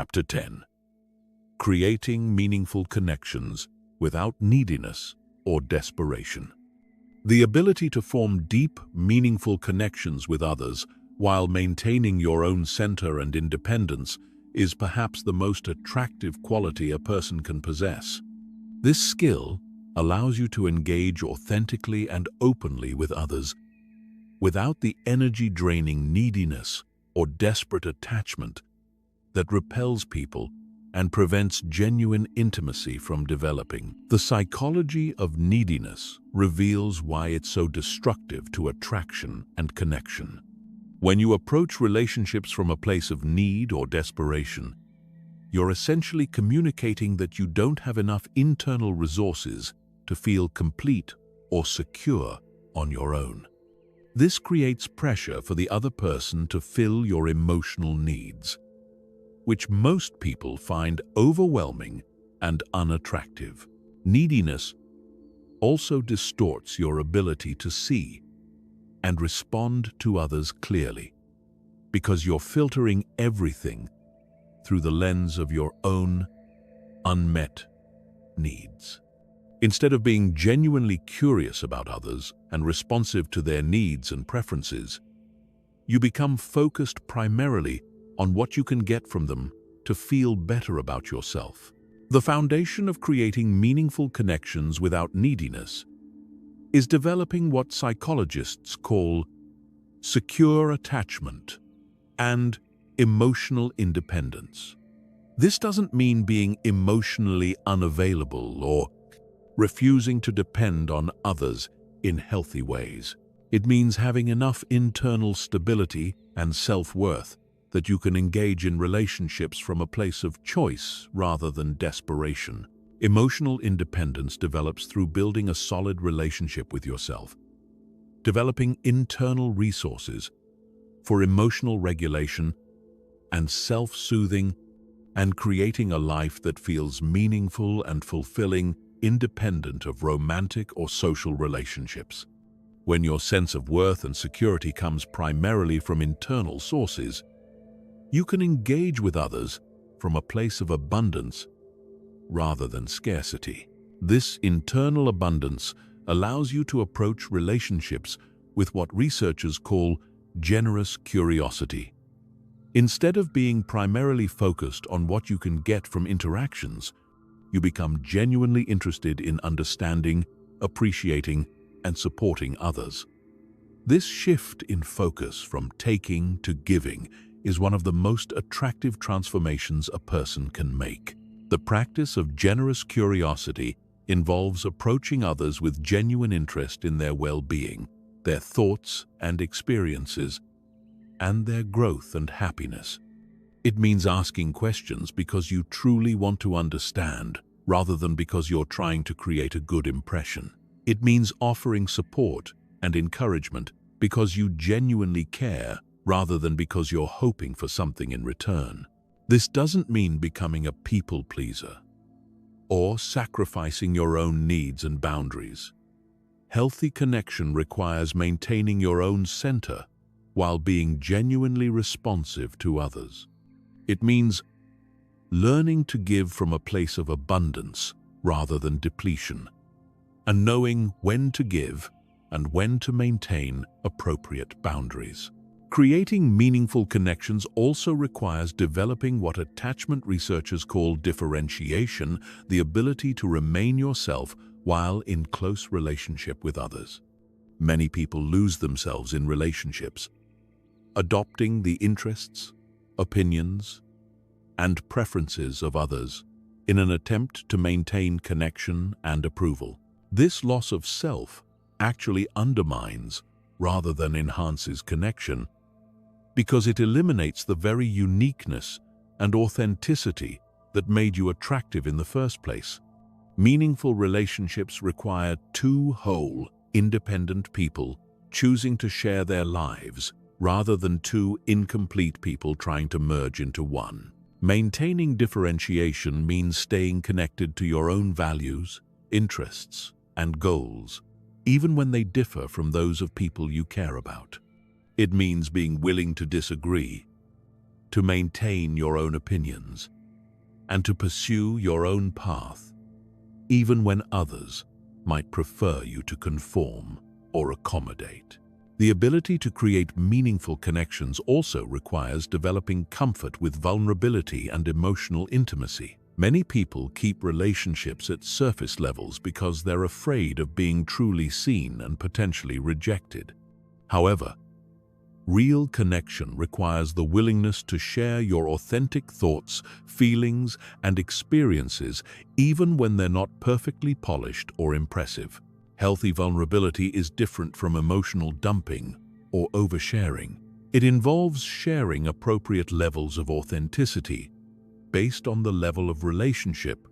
Chapter 10. Creating meaningful connections without neediness or desperation. The ability to form deep, meaningful connections with others while maintaining your own center and independence is perhaps the most attractive quality a person can possess. This skill allows you to engage authentically and openly with others without the energy-draining neediness or desperate attachment that repels people and prevents genuine intimacy from developing. The psychology of neediness reveals why it's so destructive to attraction and connection. When you approach relationships from a place of need or desperation, you're essentially communicating that you don't have enough internal resources to feel complete or secure on your own. This creates pressure for the other person to fill your emotional needs, which most people find overwhelming and unattractive. Neediness also distorts your ability to see and respond to others clearly, because you're filtering everything through the lens of your own unmet needs. Instead of being genuinely curious about others and responsive to their needs and preferences, you become focused primarily on what you can get from them to feel better about yourself. The foundation of creating meaningful connections without neediness is developing what psychologists call secure attachment and emotional independence. This doesn't mean being emotionally unavailable or refusing to depend on others in healthy ways. It means having enough internal stability and self-worth that you can engage in relationships from a place of choice rather than desperation. Emotional independence develops through building a solid relationship with yourself, developing internal resources for emotional regulation and self-soothing, and creating a life that feels meaningful and fulfilling independent of romantic or social relationships. When your sense of worth and security comes primarily from internal sources, you can engage with others from a place of abundance rather than scarcity. This internal abundance allows you to approach relationships with what researchers call generous curiosity. Instead of being primarily focused on what you can get from interactions, you become genuinely interested in understanding, appreciating, and supporting others. This shift in focus from taking to giving is one of the most attractive transformations a person can make. The practice of generous curiosity involves approaching others with genuine interest in their well-being, their thoughts and experiences, and their growth and happiness. It means asking questions because you truly want to understand, rather than because you're trying to create a good impression. It means offering support and encouragement because you genuinely care, rather than because you're hoping for something in return. This doesn't mean becoming a people pleaser or sacrificing your own needs and boundaries. Healthy connection requires maintaining your own center while being genuinely responsive to others. It means learning to give from a place of abundance rather than depletion, and knowing when to give and when to maintain appropriate boundaries. Creating meaningful connections also requires developing what attachment researchers call differentiation, the ability to remain yourself while in close relationship with others. Many people lose themselves in relationships, adopting the interests, opinions, and preferences of others in an attempt to maintain connection and approval. This loss of self actually undermines rather than enhances connection, because it eliminates the very uniqueness and authenticity that made you attractive in the first place. Meaningful relationships require two whole, independent people choosing to share their lives rather than two incomplete people trying to merge into one. Maintaining differentiation means staying connected to your own values, interests, and goals, even when they differ from those of people you care about. It means being willing to disagree, to maintain your own opinions, and to pursue your own path, even when others might prefer you to conform or accommodate. The ability to create meaningful connections also requires developing comfort with vulnerability and emotional intimacy. Many people keep relationships at surface levels because they're afraid of being truly seen and potentially rejected. However, real connection requires the willingness to share your authentic thoughts, feelings, and experiences, even when they're not perfectly polished or impressive. Healthy vulnerability is different from emotional dumping or oversharing. It involves sharing appropriate levels of authenticity based on the level of relationship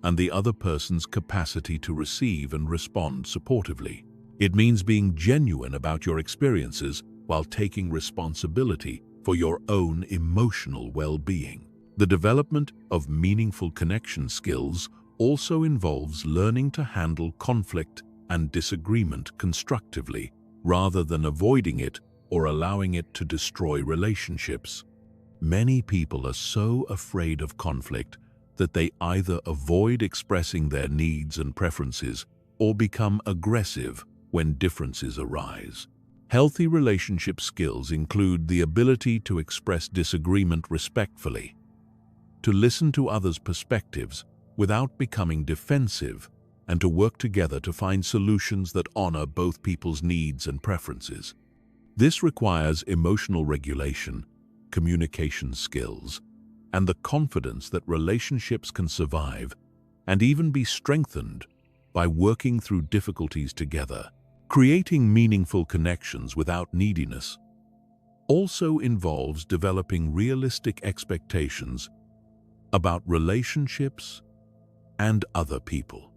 and the other person's capacity to receive and respond supportively. It means being genuine about your experiences while taking responsibility for your own emotional well-being. The development of meaningful connection skills also involves learning to handle conflict and disagreement constructively, rather than avoiding it or allowing it to destroy relationships. Many people are so afraid of conflict that they either avoid expressing their needs and preferences or become aggressive when differences arise. Healthy relationship skills include the ability to express disagreement respectfully, to listen to others' perspectives without becoming defensive, and to work together to find solutions that honor both people's needs and preferences. This requires emotional regulation, communication skills, and the confidence that relationships can survive and even be strengthened by working through difficulties together. Creating meaningful connections without neediness also involves developing realistic expectations about relationships and other people.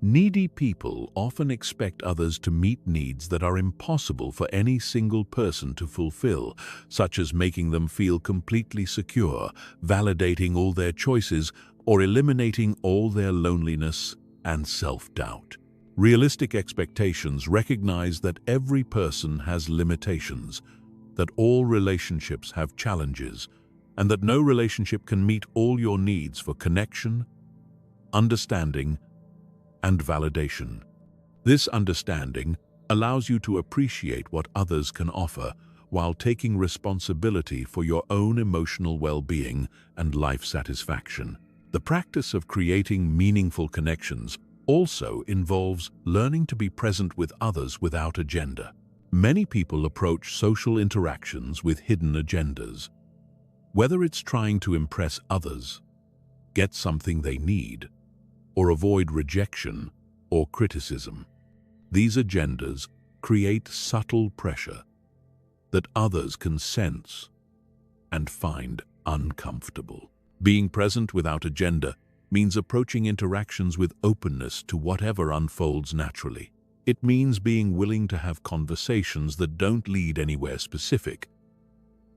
Needy people often expect others to meet needs that are impossible for any single person to fulfill, such as making them feel completely secure, validating all their choices, or eliminating all their loneliness and self-doubt. Realistic expectations recognize that every person has limitations, that all relationships have challenges, and that no relationship can meet all your needs for connection, understanding, and validation. This understanding allows you to appreciate what others can offer while taking responsibility for your own emotional well-being and life satisfaction. The practice of creating meaningful connections also involves learning to be present with others without agenda. Many people approach social interactions with hidden agendas. Whether it's trying to impress others, get something they need, or avoid rejection or criticism, these agendas create subtle pressure that others can sense and find uncomfortable. Being present without agenda means approaching interactions with openness to whatever unfolds naturally. It means being willing to have conversations that don't lead anywhere specific,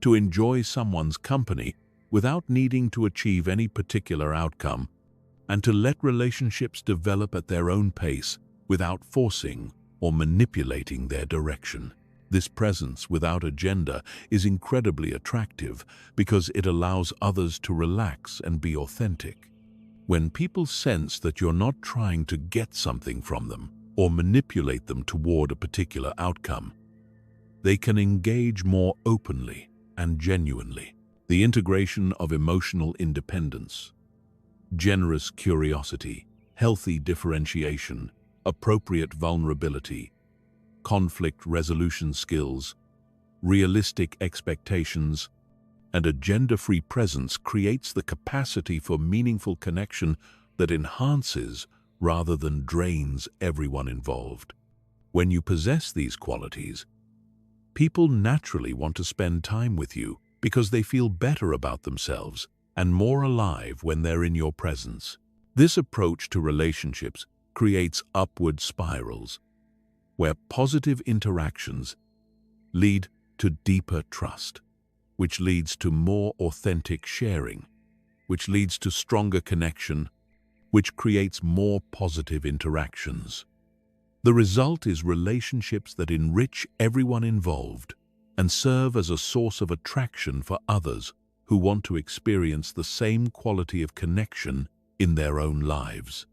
to enjoy someone's company without needing to achieve any particular outcome, and to let relationships develop at their own pace without forcing or manipulating their direction. This presence without agenda is incredibly attractive because it allows others to relax and be authentic. When people sense that you're not trying to get something from them or manipulate them toward a particular outcome, they can engage more openly and genuinely. The integration of emotional independence, generous curiosity, healthy differentiation, appropriate vulnerability, conflict resolution skills, realistic expectations, and agenda-free presence creates the capacity for meaningful connection that enhances rather than drains everyone involved. When you possess these qualities, people naturally want to spend time with you because they feel better about themselves and more alive when they're in your presence. This approach to relationships creates upward spirals, where positive interactions lead to deeper trust, which leads to more authentic sharing, which leads to stronger connection, which creates more positive interactions. The result is relationships that enrich everyone involved and serve as a source of attraction for others who want to experience the same quality of connection in their own lives.